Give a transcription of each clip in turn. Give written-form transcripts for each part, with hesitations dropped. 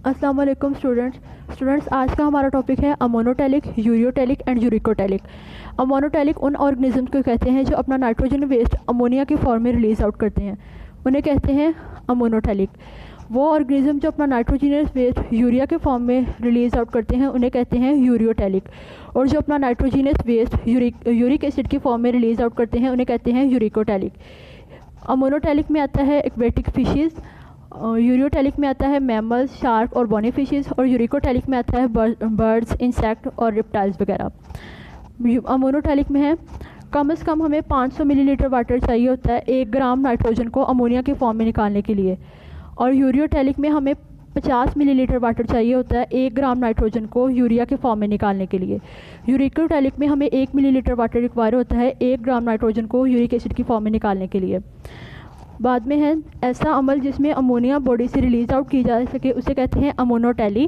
अस्सलाम वालेकुम स्टूडेंट्स आज का हमारा टॉपिक है ammonotelic, ureotelic and uricotelic. Ammonotelic उन ऑर्गेनिज्म को कहते हैं जो अपना नाइट्रोजन वेस्ट अमोनिया के फॉर्म में रिलीज आउट करते हैं, उन्हें कहते हैं अमोनोटैलिक। वो ऑर्गेनिज्म जो अपना नाइट्रोजनस वेस्ट यूरिया के फॉर्म में रिलीज आउट करते हैं उन्हें कहते हैं यूरियोटैलिक, और जो अपना नाइट्रोजनस वेस्ट यूरिक एसिड के फॉर्म में रिलीज आउट करते हैं उन्हें कहते हैं यूरिकोटैलिक। अमोनोटैलिक में आता है एक्वेटिक फिशेज़, यूरियोटैलिक में आता है मैमल्स, शार्क और बॉनी फिशेस, और यूरिकोटैलिक में आता है बर्ड्स, इंसेक्ट और रिप्टाइल्स वगैरह। अमोनोटैलिक में है कम से कम हमें 500 मिलीलीटर वाटर चाहिए होता है 1 ग्राम नाइट्रोजन को अमोनिया के फॉर्म में निकालने के लिए, और यूरियोटैलिक में हमें 50 मिलीलीटर वाटर चाहिए होता है 1 ग्राम नाइट्रोजन को यूरिया के फॉर्म में निकालने के लिए। यूरिकोटैलिक में हमें 1 मिलीलीटर वाटर रिक्वायर होता है 1 ग्राम नाइट्रोजन को यूरिक एसिड की फॉर्म में निकालने के लिए। बाद में है ऐसा अमल जिसमें अमोनिया बॉडी से रिलीज आउट की जा सके उसे कहते हैं अमोनोटैली।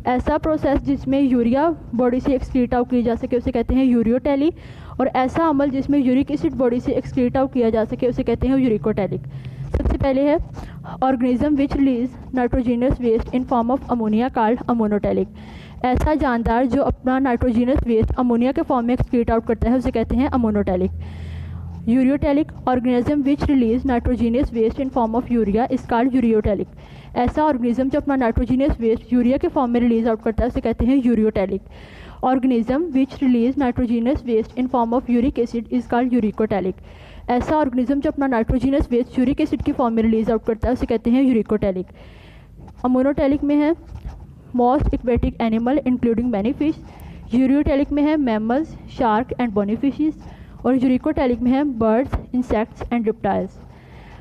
ऐसा प्रोसेस जिसमें यूरिया बॉडी से एक्सक्रीट आउट की जा सके उसे कहते हैं यूरियोटैली, और ऐसा अमल जिसमें यूरिक एसिड बॉडी से एक्सक्रीट आउट किया जा सके उसे कहते हैं यूरिकोटैलिक। सबसे पहले है organism which release nitrogenous waste in form of ammonia called ammonotelic. ऐसा जानदार जो अपना नाइट्रोजिनस वेस्ट अमोनिया के फॉर्म में एक्सक्रीट आउट करता है उसे कहते हैं ammonotelic. Ureotelic organism which release nitrogenous waste in form of urea is called ureotelic. ऐसा ऑर्गेनिज्म जो अपना नाइट्रोजीनियस वेस्ट यूरिया के फॉर्म में रिलीज आउट करता है उसे कहते हैं ureotelic. Organism which release nitrogenous waste in form of uric acid is called uricotelic. ऐसा ऑर्गेनिज्म जो अपना नाइट्रोजीनियस वेस्ट यूरिक एसिड की फॉर्म में रिलीज आउट करता है उसे कहते हैं यूरिकोटैलिक। अमोनोटैलिक में है most aquatic animal including many fish. Ureotelic में है mammals, shark and bony fishes, और यूरिकोटैलिक में है birds, insects and reptiles.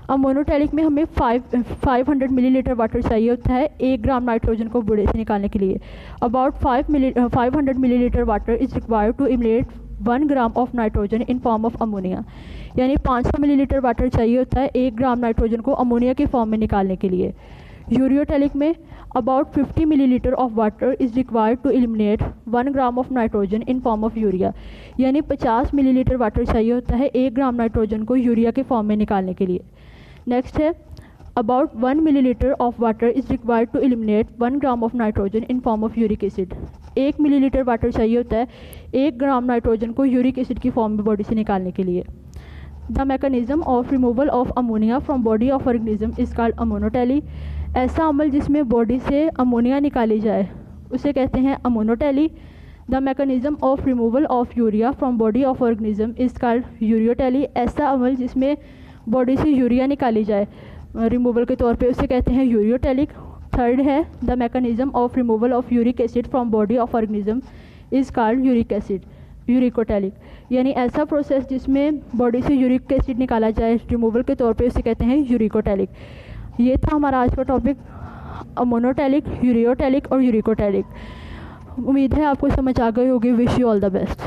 Ammonotelic में हमें 500 मिलीलीटर वाटर चाहिए होता है 1 ग्राम नाइट्रोजन को बॉडी से निकालने के लिए। About 500 millilitre water is required to eliminate 1 gram of nitrogen in form of ammonia. यानी 500 मिलीलीटर वाटर चाहिए होता है 1 ग्राम नाइट्रोजन को अमोनिया के फॉर्म में निकालने के लिए। यूरियोटैलिक में about 50 millilitre of water is required to eliminate 1 gram of nitrogen in form of urea. यानी 50 मिलीलीटर वाटर चाहिए होता है 1 ग्राम नाइट्रोजन को यूरिया के फॉर्म में निकालने के लिए। नेक्स्ट है about 1 millilitre of water is required to eliminate 1 gram of nitrogen in form of uric acid. 1 millilitre water चाहिए होता है 1 ग्राम नाइट्रोजन को यूरिक एसिड की फॉर्म में बॉडी से निकालने के लिए। The mechanism of removal of ammonia from body of organism is called ammonotely. ऐसा अमल जिसमें बॉडी से अमोनिया निकाली जाए उसे कहते हैं ammonotely. The mechanism of removal of urea from body of organism is called ureotely. ऐसा अमल जिसमें बॉडी से यूरिया निकाली जाए रिमूवल के तौर पे उसे कहते हैं यूरियोटैलिक। थर्ड है the mechanism of removal of uric acid from body of organism is called uric acid, uricotelic. यानी ऐसा प्रोसेस जिसमें बॉडी से यूरिक एसिड निकाला जाए रिमूवल के तौर पे उसे कहते हैं यूरिकोटैलिक। ये था हमारा आज का टॉपिक अमोनोटैलिक, यूरियोटैलिक और यूरिकोटैलिक। उम्मीद है आपको समझ आ गई होगी। Wish you all the best.